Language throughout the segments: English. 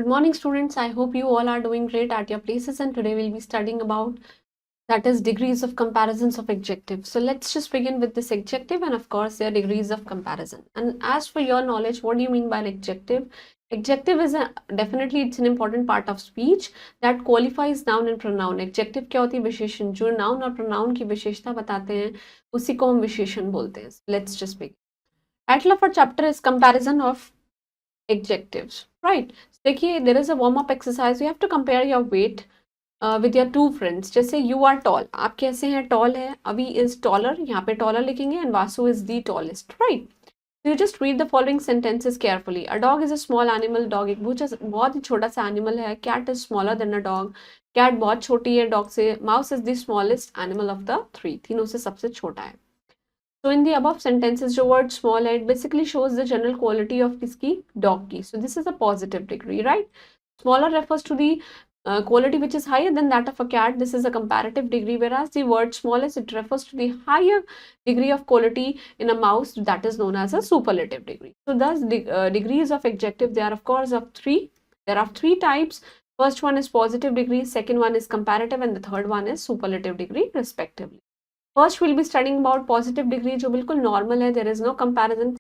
Good morning, students. I hope you all are doing great at your places, and today we'll be studying about that is degrees of comparisons of adjectives. So let's just begin with this adjective and of course their degrees of comparison. And as for your knowledge, what do you mean by an adjective? Adjective is definitely it's an important part of speech that qualifies noun and pronoun. Adjective क्या होती है? विशेषण. जो noun और pronoun की विशेषता बताते हैं उसी को हम विशेषण बोलते हैं. Let's just begin. Title of our chapter is comparison of adjectives, right? देखिए, there is a warm up exercise. You have to compare your weight with your two friends. जैसे you are tall, आप कैसे हैं? tall है. अभी is taller, यहाँ पे taller लिखेंगे and Vasu is the tallest, right? So you just read the following sentences carefully. A dog is a small animal. Dog एक बहुत ही छोटा सा animal है. Cat is smaller than a dog. Cat बहुत छोटी है dog से. Mouse is the smallest animal of the three. तीनों से सबसे छोटा है. So in the above sentences, the word small it basically shows the general quality of kiski dog ki. So this is a positive degree, right? Smaller refers to the quality which is higher than that of a cat. This is a comparative degree, whereas the word smallest it refers to the higher degree of quality in a mouse, that is known as a superlative degree. So thus degrees of adjective, they are of course of three. There are three types. First one is positive degree, second one is comparative, and the third one is superlative degree respectively. First, we'll be studying about positive degree, जो बिल्कुल normal है. There is no comparison.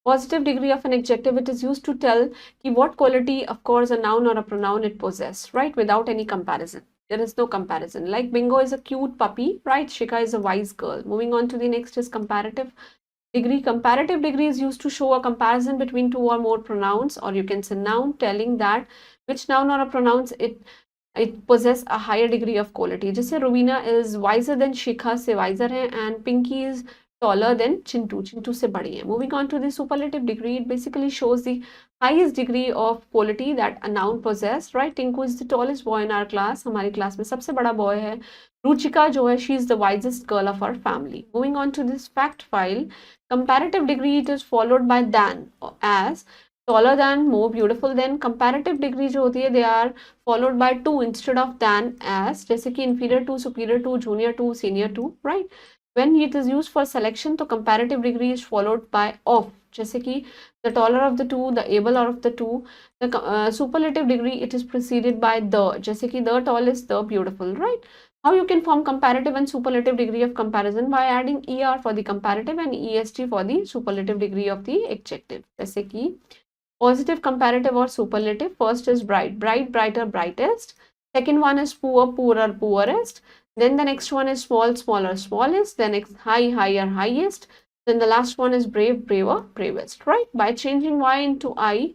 Positive degree of an adjective, it is used to tell कि what quality, of course, a noun or a pronoun it possesses, right? Without any comparison. There is no comparison. Like Bingo is a cute puppy, right? Shika is a wise girl. Moving on to the next is comparative degree. Comparative degree is used to show a comparison between two or more pronouns, or you can say noun, telling that which noun or a pronouns it possess a higher degree of quality. जैसे Rubina is wiser than Shikha से wiser है and Pinky is taller than Chintu. Chintu से बड़ी है. Moving on to the superlative degree, it basically shows the highest degree of quality that a noun possess, right? Tinku is the tallest boy in our class. हमारी class में सबसे बड़ा boy है. Ruchika जो है, she is the wisest girl of our family. Moving on to this fact file, comparative degree it is followed by than as taller than, more beautiful than. Comparative degree जो होती है they are followed by to instead of than as, जैसे कि inferior to, superior to, junior to, senior to, right? When it is used for selection, तो comparative degree is followed by of, जैसे कि the taller of the two, the abler of the two. The superlative degree it is preceded by the, जैसे कि the tallest, the beautiful, right? How you can form comparative and superlative degree of comparison? By adding er for the comparative and est for the superlative degree of the adjective. जैसे कि positive, comparative or superlative. First is bright, bright, brighter, brightest. Second one is poor, poorer, poorest. Then the next one is small, smaller, smallest. Then next high, higher, highest. Then the last one is brave, braver, bravest, right? By changing y into I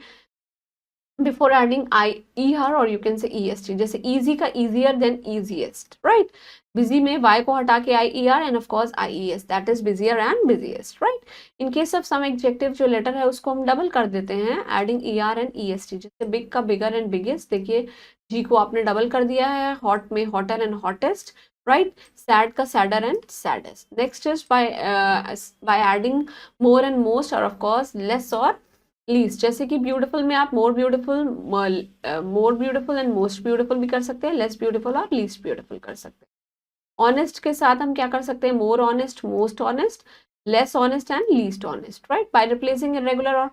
before adding er, or you can say est. जैसे easy का easier than easiest, right? Busy में y को हटा के IER and of course IES, that is busier and busiest, right? In case of some adjective जो letter है उसको हम double कर देते हैं adding ER and EST. जैसे big का bigger and biggest, देखिए G को आपने double कर दिया है, hot में hotter and hottest, right? Sad का sadder and saddest. Next is by adding more and most, or of course less or least. जैसे कि ब्यूटीफुल में आप more beautiful and most beautiful भी कर सकते हैं, less beautiful और least beautiful कर सकते हैं. Honest के साथ हम क्या कर सकते हैं? more honest, most honest, less honest and least honest, right? By replacing irregular or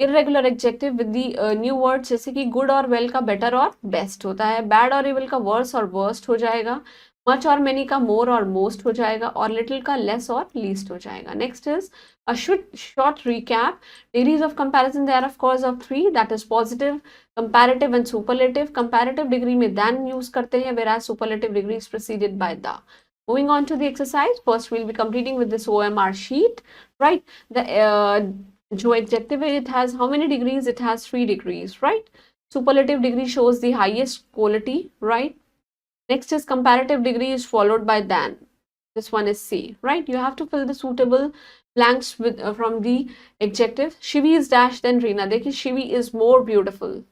irregular adjective with the new words, जैसे कि good और well का better और best होता है, bad और evil का worse और worst हो जाएगा, much और many का more और most हो जाएगा, और little का less और least हो जाएगा. Next is a short recap. Degrees of comparison, there are of course of three, that is positive, comparative and superlative. Comparative degree में than use करते हैं, whereas superlative degree is preceded by the. Moving on to the exercise, first we'll be completing with this OMR sheet, right? The जो adjective it has how many degrees? It has 3 degrees, right? Superlative degree shows the highest quality, right? Next is comparative degree is followed by than. This one is C, right? You have to fill the suitable blanks with from the adjective. Shivi is dash than Reena. देखिए Shivi is more beautiful.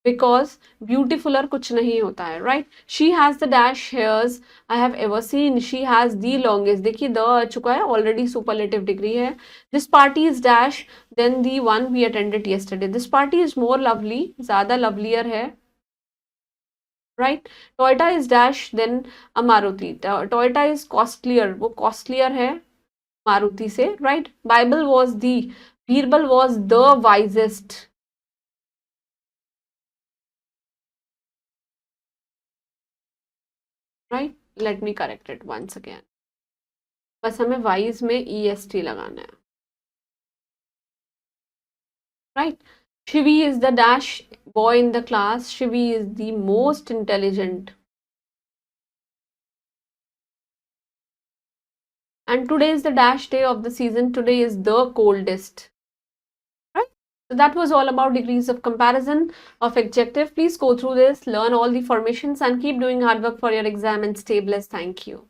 Because beautifuler कुछ नहीं होता है, right? She has the dash hairs I have ever seen. She has the longest. देखिए the आ चुका है, already superlative degree है. This party is dash than the one we attended yesterday. This party is more lovely, ज़्यादा lovelier है, right? Toyota is dash than a Maruti. Toyota is costlier, वो costlier है Maruti से, right? Bible was the Birbal was the wisest. Right? Let me correct it once again. बस हमें wise में est लगाना है. Right? Shivi is the dash boy in the class. Shivi is the most intelligent. And today is the dash day of the season. Today is the coldest. Right? So that was all about degrees of comparison of adjective. Please go through this, learn all the formations and keep doing hard work for your exam and stay blessed. Thank you.